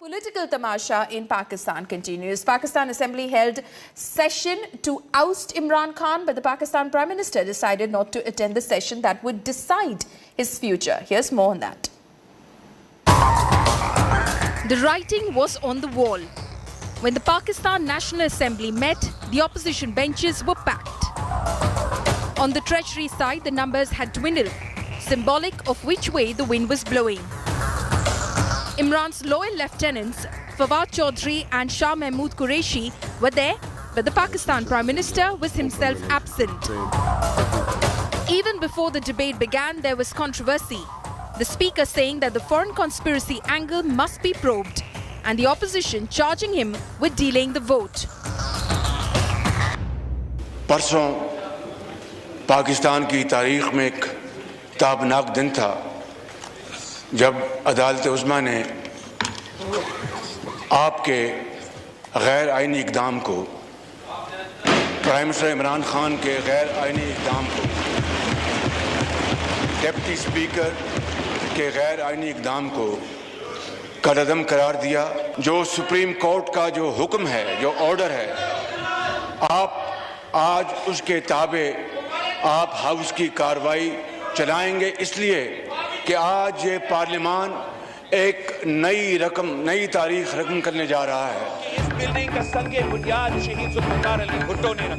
Political tamasha in Pakistan continues. Pakistan Assembly held session to oust Imran Khan, but the Pakistan Prime Minister decided not to attend the session that would decide his future. Here's more on that. The writing was on the wall. When the Pakistan National Assembly met, the opposition benches were packed. On the Treasury side, the numbers had dwindled, symbolic of which way the wind was blowing. Imran's loyal lieutenants, Fawad Chaudhry and Shah Mahmood Qureshi, were there, but the Pakistan Prime Minister was himself absent. Even before the debate began, there was controversy. The Speaker saying that the foreign conspiracy angle must be probed, and the opposition charging him with delaying the vote. परसों पाकिस्तान की तारीख में एक ताबनाक दिन था जब अदालत उज़्मा ने आपके गैर आइनी इक़दाम को, प्राइम मिनिस्टर इमरान खान के गैर आइनी इक़दाम को, डिप्टी स्पीकर के गैर आइनी इक़दाम को कदम करार दिया। जो सुप्रीम कोर्ट का जो हुक्म है, जो ऑर्डर है, आप आज उसके ताबे आप हाउस की कार्रवाई चलाएंगे, इसलिए कि आज ये पार्लियामान एक नई तारीख रकम करने जा रहा है।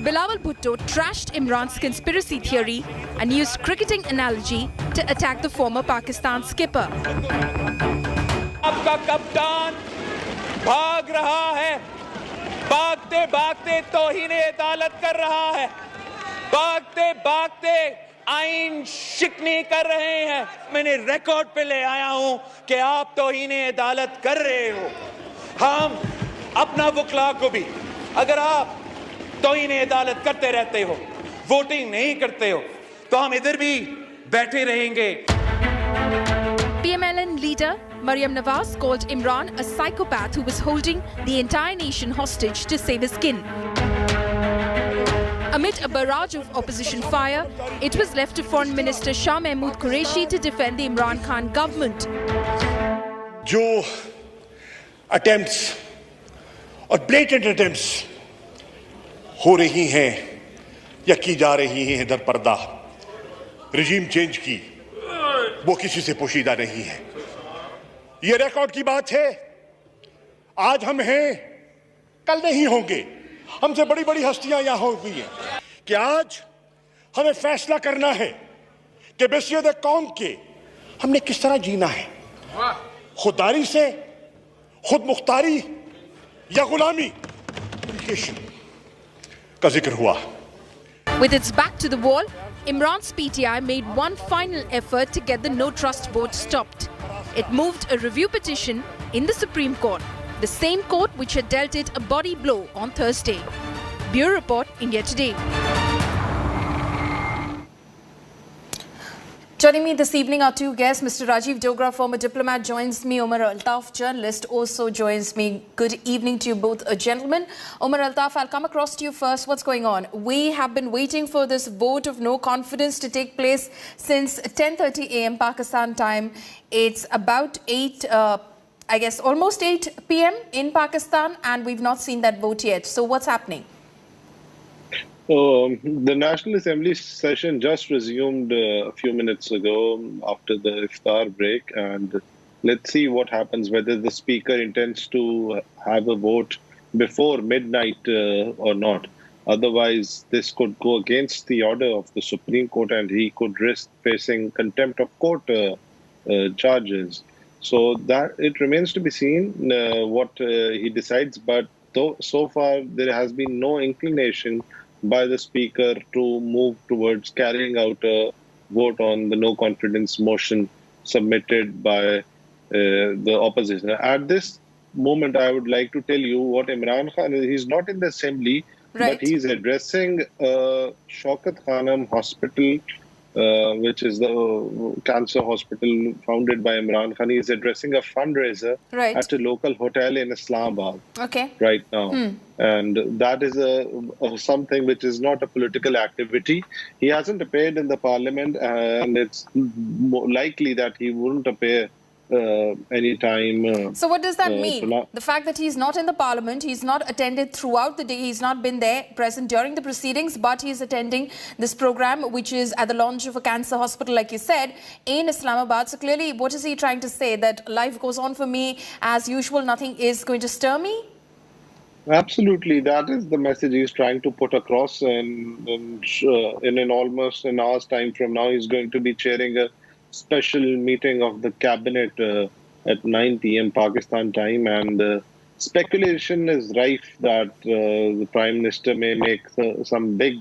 Bilawal Bhutto trashed Imran's conspiracy theory and used cricketing analogy to attack the former Pakistan skipper. आपका कप्तान भाग रहा है, भागते भागते तौहीन अदालत कर रहा है, भागते भागते आइन शिकनी कर रहे हैं। मैंने रिकॉर्ड पे ले आया हूं कि आप तौहीन अदालत कर रहे हो। हम अपना वकला को भी, अगर आप तौहीन अदालत करते रहते हो, वोटिंग नहीं करते हो, तो हम इधर भी बैठे रहेंगे। PMLN leader Maryam Nawaz called Imran a psychopath who was holding the entire nation hostage to save his skin. Amid a barrage of opposition fire, it was left to Foreign Minister Shah Mahmood Qureshi to defend the Imran Khan government. जो attempts और blatant attempts हो रही हैं या की जा रही हैं दर पर्दा regime change की, वो किसी से पोशीदा नहीं है। ये रिकॉर्ड की बात है। आज हम हैं, कल नहीं होंगे। हमसे बड़ी बड़ी हस्तियां यहां हो गई हैं कि आज हमें फैसला करना है कि बसीयत कौम के हमने किस तरह जीना है, खुददारी से, खुद मुख्तारी या गुलामी का जिक्र हुआ। With its back to the wall, Imran's PTI made one final effort to get the no trust vote stopped. It moved a review petition in the Supreme Court, the same court which had dealt it a body blow on Thursday. Bureau Report, India Today. Joining me this evening are two guests. Mr. Rajiv Dogra, former diplomat, joins me. Omar Altaf, journalist, also joins me. Good evening to you both, gentlemen. Omar Altaf, I'll come across to you first. What's going on? We have been waiting for this vote of no confidence to take place since 10:30 a.m. Pakistan time. It's about 8, I guess, almost 8 p.m. in Pakistan, and we've not seen that vote yet. So what's happening? The National Assembly session just resumed a few minutes ago after the iftar break, and let's see what happens, whether the Speaker intends to have a vote before midnight or not. Otherwise, this could go against the order of the Supreme Court and he could risk facing contempt of court charges. So that it remains to be seen what he decides, but so far there has been no inclination by the Speaker to move towards carrying out a vote on the no confidence motion submitted by the opposition. At this moment, I would like to tell you what Imran Khan is. He's not in the assembly, right, but he's addressing Shaukat Khanam Hospital, which is the cancer hospital founded by Imran Khan. He's addressing a fundraiser right at a local hotel in Islamabad right now. And that is something which is not a political activity. He hasn't appeared in the parliament, and it's likely that he wouldn't appear any time. So what does that mean? The fact that he's not in the parliament, he's not attended throughout the day, he's not been there present during the proceedings, but he's attending this program, which is at the launch of a cancer hospital, like you said, in Islamabad. So clearly, what is he trying to say? That life goes on for me as usual, nothing is going to stir me? Absolutely, that is the message he's trying to put across. And in almost an hour's time from now, he's going to be chairing a special meeting of the cabinet at 9 p.m. Pakistan time, and speculation is rife that the Prime Minister may make some big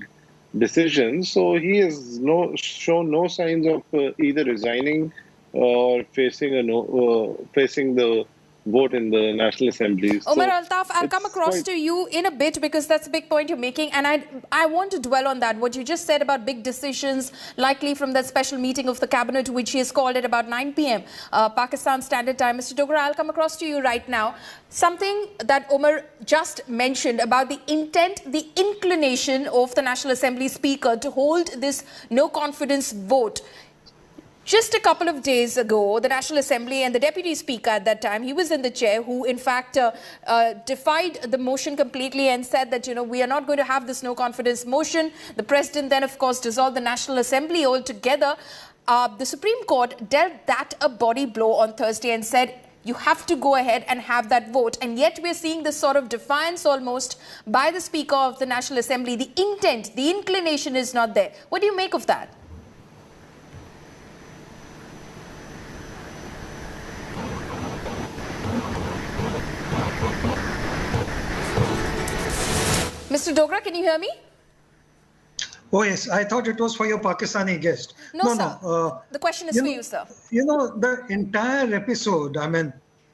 decisions. So he has shown no signs of either resigning or facing the vote in the National Assembly. Omar Altaf, I'll come across to you in a bit because that's a big point you're making, and I want to dwell on that. What you just said about big decisions likely from that special meeting of the cabinet, which he has called at about 9 p.m. Pakistan Standard Time. Mr. Dogra, I'll come across to you right now. Something that Omar just mentioned about the intent, the inclination of the National Assembly Speaker to hold this no confidence vote. Just a couple of days ago, the National Assembly and the Deputy Speaker at that time, he was in the chair, who in fact defied the motion completely and said that, we are not going to have this no confidence motion. The President then, of course, dissolved the National Assembly altogether. The Supreme Court dealt that a body blow on Thursday and said, you have to go ahead and have that vote. And yet we're seeing this sort of defiance almost by the Speaker of the National Assembly. The intent, the inclination is not there. What do you make of that? Mr. Dogra, can you hear me? Oh, yes. I thought it was for your Pakistani guest. No, sir. The question is for you, sir. The entire episode,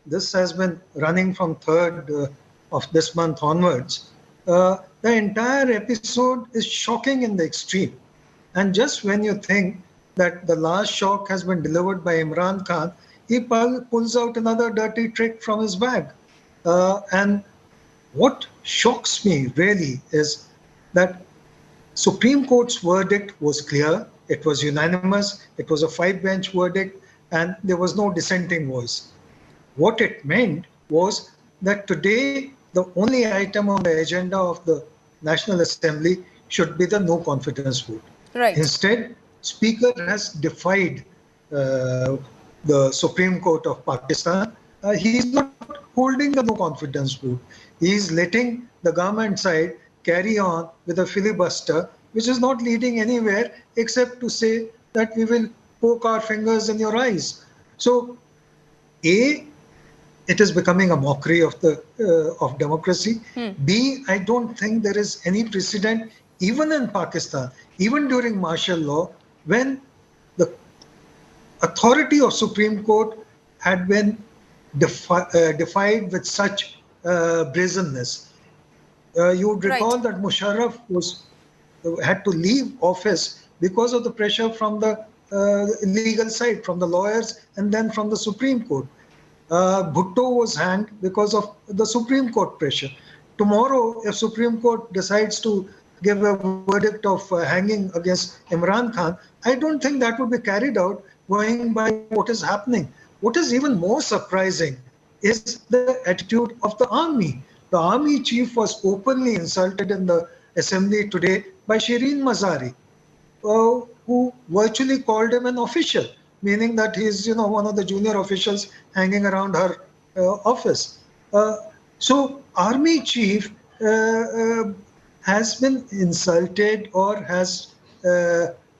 this has been running from 3rd of this month onwards. The entire episode is shocking in the extreme. And just when you think that the last shock has been delivered by Imran Khan, he pulls out another dirty trick from his bag. And what shocks me really is that Supreme Court's verdict was clear, it was unanimous, it was a 5-bench verdict, and there was no dissenting voice. What it meant was that today the only item on the agenda of the National Assembly should be the no confidence vote. Right. Instead, Speaker has defied the Supreme Court of Pakistan. He is not holding the no confidence vote. He is letting the government side carry on with a filibuster, which is not leading anywhere except to say that we will poke our fingers in your eyes. So, A, it is becoming a mockery of democracy. B, I don't think there is any precedent, even in Pakistan, even during martial law, when the authority of Supreme Court had been defied with such brazenness. You would recall that Musharraf had to leave office because of the pressure from the legal side, from the lawyers, and then from the Supreme Court. Bhutto was hanged because of the Supreme Court pressure. Tomorrow, if Supreme Court decides to give a verdict of hanging against Imran Khan, I don't think that would be carried out going by what is happening. What is even more surprising is the attitude of the army. The army chief was openly insulted in the assembly today by Shireen Mazari, who virtually called him an official, meaning that he's one of the junior officials hanging around her office. So army chief has been insulted or has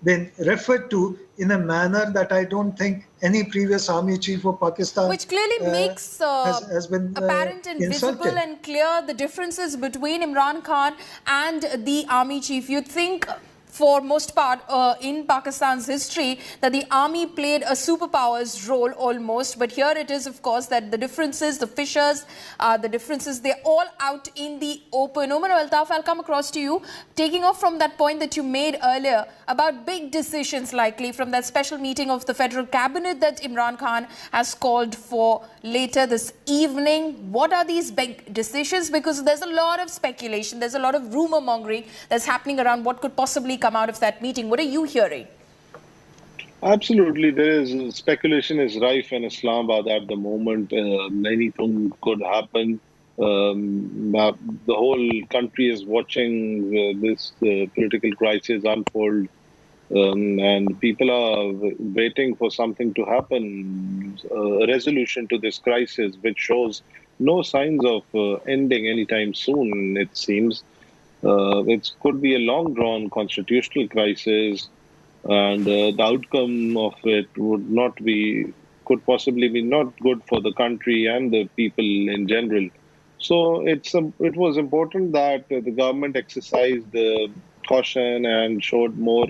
been referred to in a manner that I don't think any previous army chief of Pakistan which clearly makes has been apparent and insulted. visible and clear the differences between Imran Khan and the army chief. You'd think for most part in Pakistan's history that the army played a superpower's role almost, but here it is, of course, that the differences, the fissures, the differences, they're all out in the open. Omar Altaf, I'll come across to you, taking off from that point that you made earlier about big decisions likely from that special meeting of the federal cabinet that Imran Khan has called for later this evening. What are these big decisions? Because there's a lot of speculation, there's a lot of rumor mongering that's happening around what could possibly come out of that meeting. What are you hearing? Absolutely, there is speculation is rife in Islamabad at the moment. Anything could happen. The whole country is watching this political crisis unfold, and people are waiting for something to happen, a resolution to this crisis, which shows no signs of ending anytime soon. It seems it could be a long-drawn constitutional crisis, and the outcome of it could possibly be not good for the country and the people in general. So it was important that the government exercised caution and showed more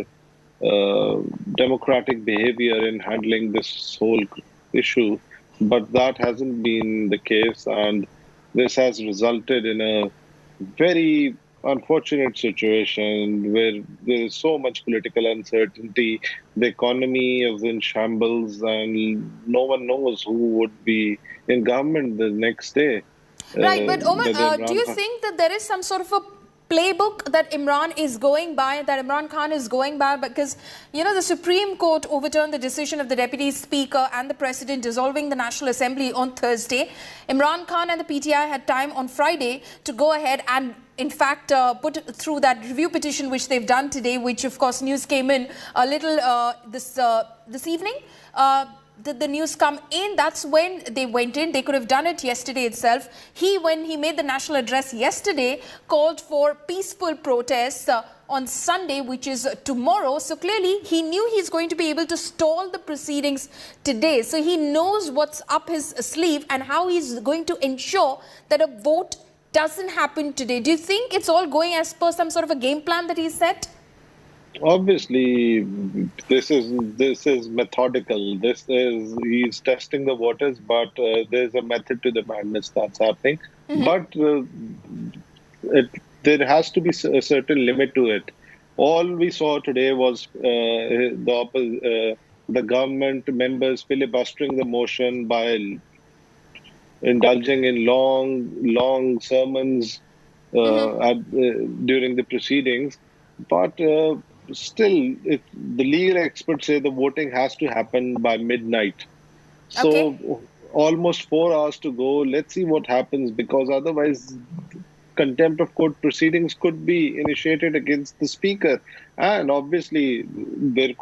democratic behavior in handling this whole issue, but that hasn't been the case, and this has resulted in a very unfortunate situation where there is so much political uncertainty. The economy is in shambles, and no one knows who would be in government the next day. Right, but Omar, do you think that there is some sort of a playbook that Imran is going by, that Imran Khan is going by? Because, you know, the Supreme Court overturned the decision of the Deputy Speaker and the President dissolving the National Assembly on Thursday. Imran Khan and the PTI had time on Friday to go ahead and, in fact, put through that review petition, which they've done today, which, of course, news came in a little this evening. The news come in, that's when they went in. They could have done it yesterday itself. When he made the national address yesterday, called for peaceful protests on Sunday, which is tomorrow. So clearly, he knew he's going to be able to stall the proceedings today. So he knows what's up his sleeve and how he's going to ensure that a vote doesn't happen today. Do you think it's all going as per some sort of a game plan that he's set? Obviously, this is methodical. He's testing the waters, but there's a method to the madness that's happening. But there has to be a certain limit to it. All we saw today was the government members filibustering the motion by indulging in long sermons during the proceedings. But still, the legal experts say the voting has to happen by midnight. So almost 4 hours to go. Let's see what happens, because otherwise contempt of court proceedings could be initiated against the speaker. And obviously, the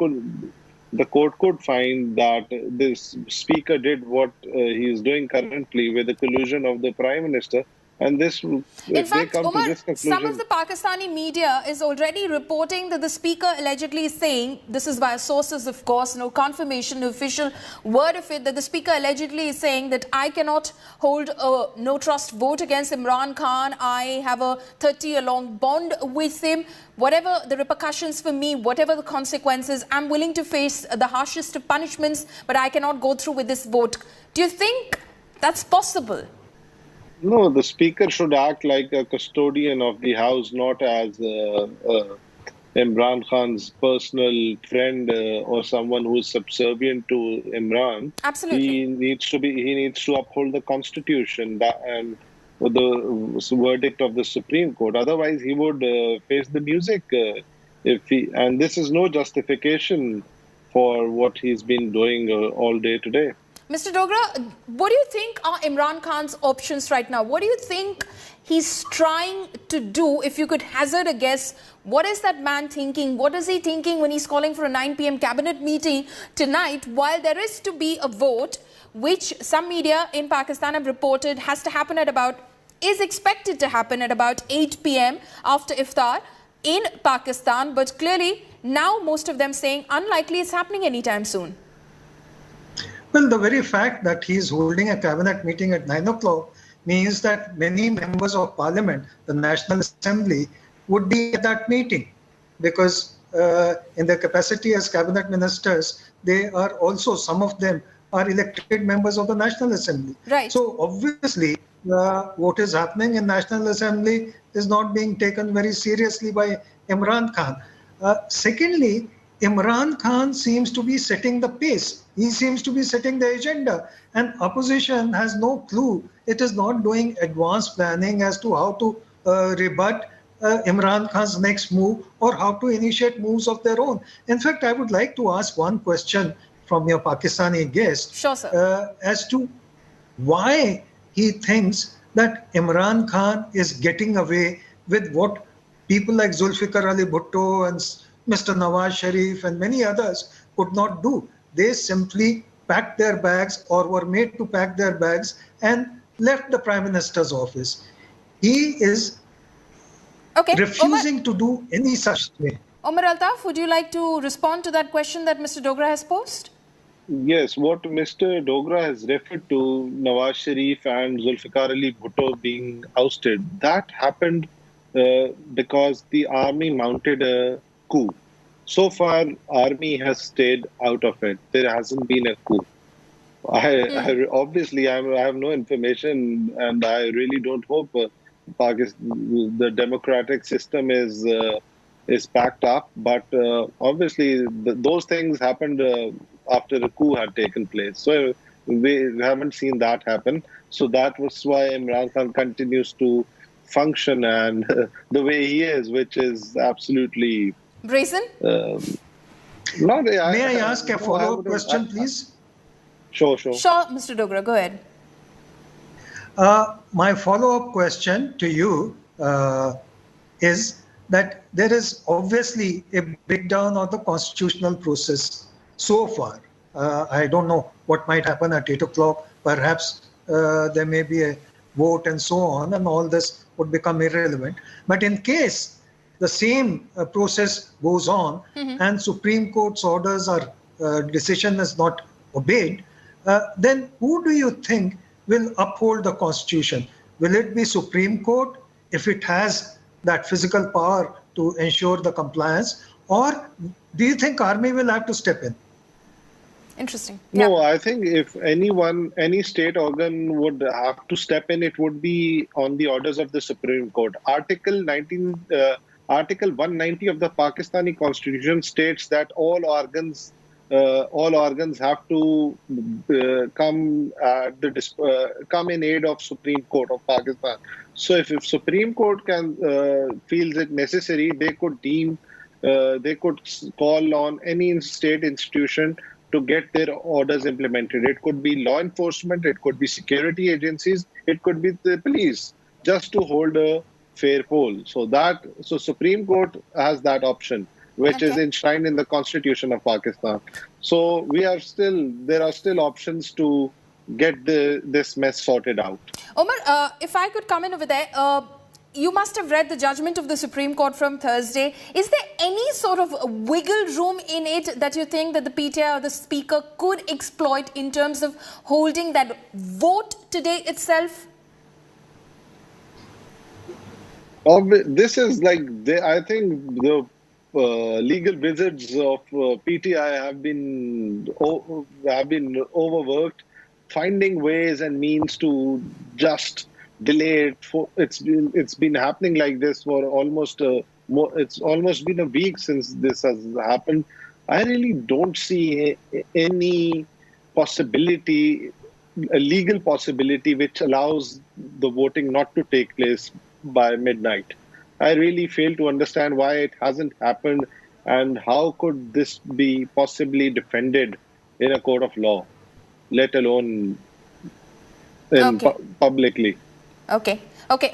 court could find that this speaker did what he is doing currently with the collusion of the Prime Minister. And this, in fact, Omar, some of the Pakistani media is already reporting that the speaker allegedly is saying, this is via sources, of course, no confirmation, no official word of it, that the speaker allegedly is saying that I cannot hold a no-trust vote against Imran Khan. I have a 30-year-long bond with him. Whatever the repercussions for me, whatever the consequences, I'm willing to face the harshest of punishments, but I cannot go through with this vote. Do you think that's possible? No, the speaker should act like a custodian of the house, not as Imran Khan's personal friend or someone who is subservient to Imran. Absolutely. He needs to uphold the constitution and the verdict of the Supreme Court. Otherwise, he would face the music. And this is no justification for what he's been doing all day today. Mr. Dogra, what do you think are Imran Khan's options right now? What do you think he's trying to do? If you could hazard a guess, what is that man thinking? What is he thinking when he's calling for a 9 p.m. cabinet meeting tonight, while there is to be a vote, which some media in Pakistan have reported is expected to happen at about 8 p.m. after iftar in Pakistan. But clearly, now most of them saying unlikely it's happening anytime soon. Well, the very fact that he is holding a cabinet meeting at 9 o'clock means that many members of parliament, the National Assembly, would be at that meeting, because in their capacity as cabinet ministers, they are also, some of them are elected members of the National Assembly. Right. So obviously, what is happening in National Assembly is not being taken very seriously by Imran Khan. Secondly, Imran Khan seems to be setting the pace. He seems to be setting the agenda, and opposition has no clue. It is not doing advanced planning as to how to rebut Imran Khan's next move or how to initiate moves of their own. In fact, I would like to ask one question from your Pakistani guest. Sure, sir. As to why he thinks that Imran Khan is getting away with what people like Zulfikar Ali Bhutto and Mr. Nawaz Sharif and many others could not do. They simply packed their bags or were made to pack their bags and left the Prime Minister's office. He is refusing to do any such thing. Omar Altaf, would you like to respond to that question that Mr. Dogra has posed? Yes, what Mr. Dogra has referred to, Nawaz Sharif and Zulfikar Ali Bhutto being ousted, that happened because the army mounted a coup. So far, army has stayed out of it. There hasn't been a coup. Obviously, I have no information, and I really don't hope the democratic system is packed up. But obviously, those things happened after the coup had taken place. So we haven't seen that happen. So that was why Imran Khan continues to function and the way he is, which is absolutely brazen. May I ask a follow-up question, please? Sure. Sure, Mr. Dogra, go ahead. My follow-up question to you is that there is obviously a breakdown of the constitutional process so far. I don't know what might happen at 8 o'clock. Perhaps there may be a vote and so on, and all this would become irrelevant. But in case the same process goes on and Supreme Court's orders or decision is not obeyed, then who do you think will uphold the Constitution? Will it be Supreme Court if it has that physical power to ensure the compliance, or do you think army will have to step in? Interesting. No, I think if any state organ would have to step in, it would be on the orders of the Supreme Court. Article 190 of the Pakistani Constitution states that all organs have to come in aid of Supreme Court of Pakistan. So if Supreme Court feels it necessary, they could call on any state institution to get their orders implemented. It could be law enforcement, it could be security agencies, it could be the police, just to hold a fair poll. So Supreme Court has that option, which is enshrined in the Constitution of Pakistan. So there are still options to get this mess sorted out. Omar, if I could come in over there, you must have read the judgment of the Supreme Court from Thursday. Is there any sort of wiggle room in it that you think that the PTI or the Speaker could exploit in terms of holding that vote today itself? This is like, I think the legal wizards of PTI have been overworked, finding ways and means to just delay it. It's been happening like this for it's almost been a week since this has happened. I really don't see any possibility, a legal possibility, which allows the voting not to take place by midnight. I really fail to understand why it hasn't happened, and how could this be possibly defended in a court of law, let alone publicly. Okay.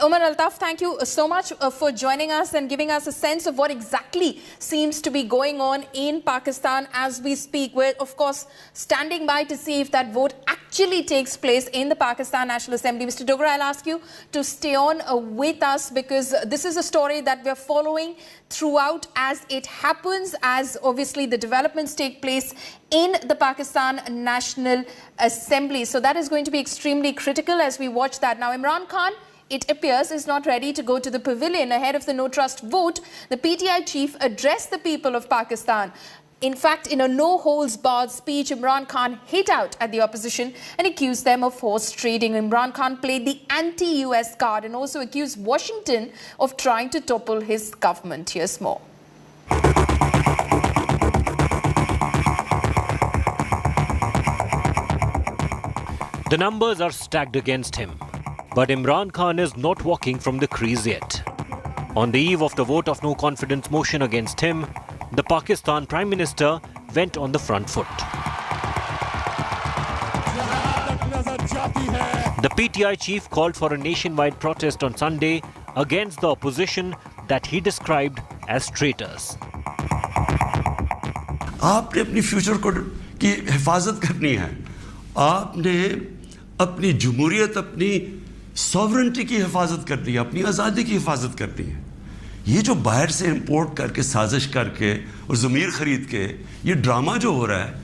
Omar Altaf, thank you so much for joining us and giving us a sense of what exactly seems to be going on in Pakistan as we speak. We're, of course, standing by to see if that vote actually takes place in the Pakistan National Assembly. Mr. Dogra, I'll ask you to stay on with us, because this is a story that we're following throughout as it happens, as obviously the developments take place in the Pakistan National Assembly. So that is going to be extremely critical as we watch that. Now, Imran Khan, it appears, is not ready to go to the pavilion ahead of the no-trust vote. The PTI chief addressed the people of Pakistan. In fact, in a no-holds-barred speech, Imran Khan hit out at the opposition and accused them of horse trading. Imran Khan played the anti-US card and also accused Washington of trying to topple his government. Here's more. The numbers are stacked against him. But Imran Khan is not walking from the crease yet. On the eve of the vote of no confidence motion against him, the Pakistan Prime Minister went on the front foot. The PTI chief called for a nationwide protest on Sunday against the opposition that he described as traitors. आपने अपनी future को की हिफाजत करनी है, आपने अपनी जमहूरियत, अपनी सॉवरेनिटी की हिफाजत करनी है, अपनी आज़ादी की हिफाजत करनी है. ये जो बाहर से इंपोर्ट करके साजिश करके और ज़मीर खरीद के ये ड्रामा जो हो रहा है,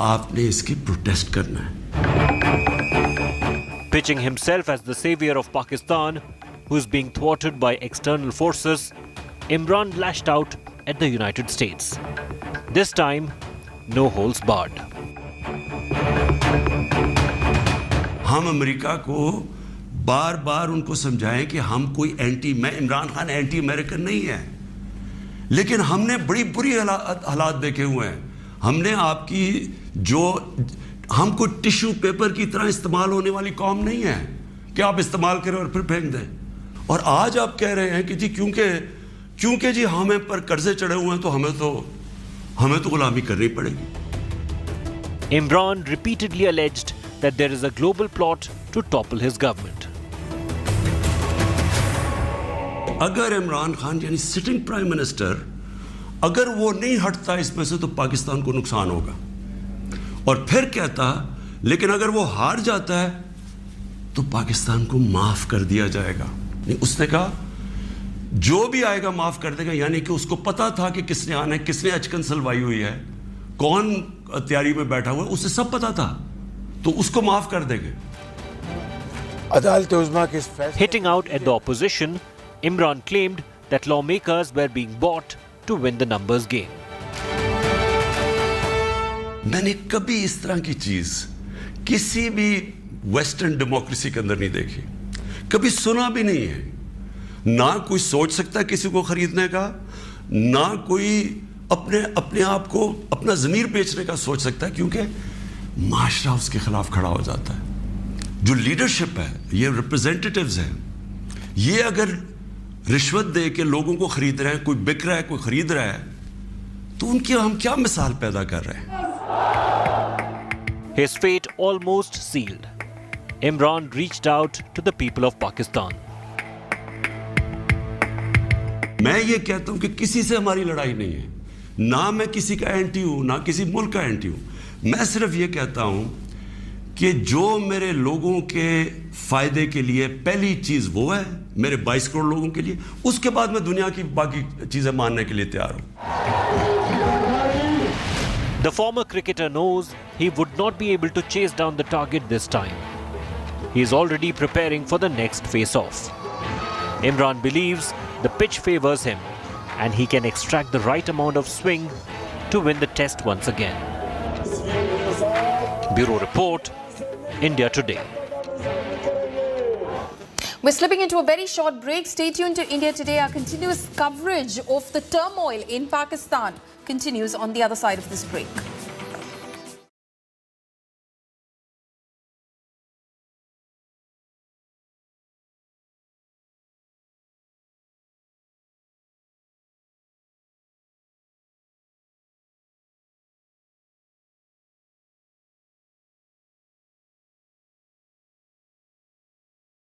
आपने इसकी प्रोटेस्ट करना है. Pitching himself as the savior of Pakistan, who is being thwarted by external forces, Imran lashed out at the United States. This time, no holds barred. हम अमेरिका को बार बार उनको समझाएं कि हम कोई मैं इमरान खान एंटी अमेरिकन नहीं है, लेकिन हमने बड़ी बुरी हालात देखे हुए हैं. हमने आपकी जो हम कोई टिश्यू पेपर की तरह इस्तेमाल होने वाली कौम नहीं है कि आप इस्तेमाल करें और फिर फेंक दें. और आज आप कह रहे हैं कि जी क्योंकि जी हमें पर कर्जे चढ़े हुए हैं तो हमें तो गुलामी करनी पड़ेगी. Imran repeatedly alleged that there is a global plot to topple his government. अगर इमरान खान यानी सिटिंग प्राइम मिनिस्टर अगर वो नहीं हटता इसमें से तो पाकिस्तान को नुकसान होगा. और फिर कहता लेकिन अगर वो हार जाता है तो पाकिस्तान को माफ कर दिया जाएगा. नहीं, उसने कहा जो भी आएगा माफ कर देगा, यानी कि उसको पता था कि किसने आना है, किसने अचकन सलवाई हुई है, कौन तैयारी में बैठा हुआ है, उसे सब पता था, तो उसको माफ कर देंगे. Hitting out at the opposition, Imran claimed that lawmakers were being bought to win the numbers game. मैंने कभी इस तरह की चीज किसी भी वेस्टर्न डेमोक्रेसी के अंदर नहीं देखी, कभी सुना भी नहीं है. ना कोई सोच सकता किसी को खरीदने का, ना कोई अपने आप को अपना ज़मीर बेचने का सोच सकता है, क्योंकि माशरा उसके खिलाफ खड़ा हो जाता है. जो लीडरशिप है, ये रिप्रेजेंटेटिव्स हैं, ये अगर रिश्वत दे के लोगों को खरीद रहे हैं, कोई बिक रहा है, कोई खरीद रहा है, तो उनकी हम क्या मिसाल पैदा कर रहे हैं. His fate almost sealed. Imran reached out to the people of Pakistan. मैं ये कहता हूं कि किसी से हमारी लड़ाई नहीं है, ना मैं किसी का एंटी हूं, ना किसी मुल्क का एंटी हूं. मैं सिर्फ ये कहता हूं कि जो मेरे लोगों के फायदे के लिए पहली चीज वो है, मेरे 22 करोड़ लोगों के लिए, उसके बाद मैं दुनिया की बाकी चीजें मानने के लिए तैयार हूं. The former cricketer knows he would not be able to chase down the target this time. He is already preparing for the next face-off. Imran believes the pitch favours him and he can extract the right amount of swing to win the test once again. Bureau Report, India Today. We're slipping into a very short break. Stay tuned to India Today. Our continuous coverage of the turmoil in Pakistan continues on the other side of this break.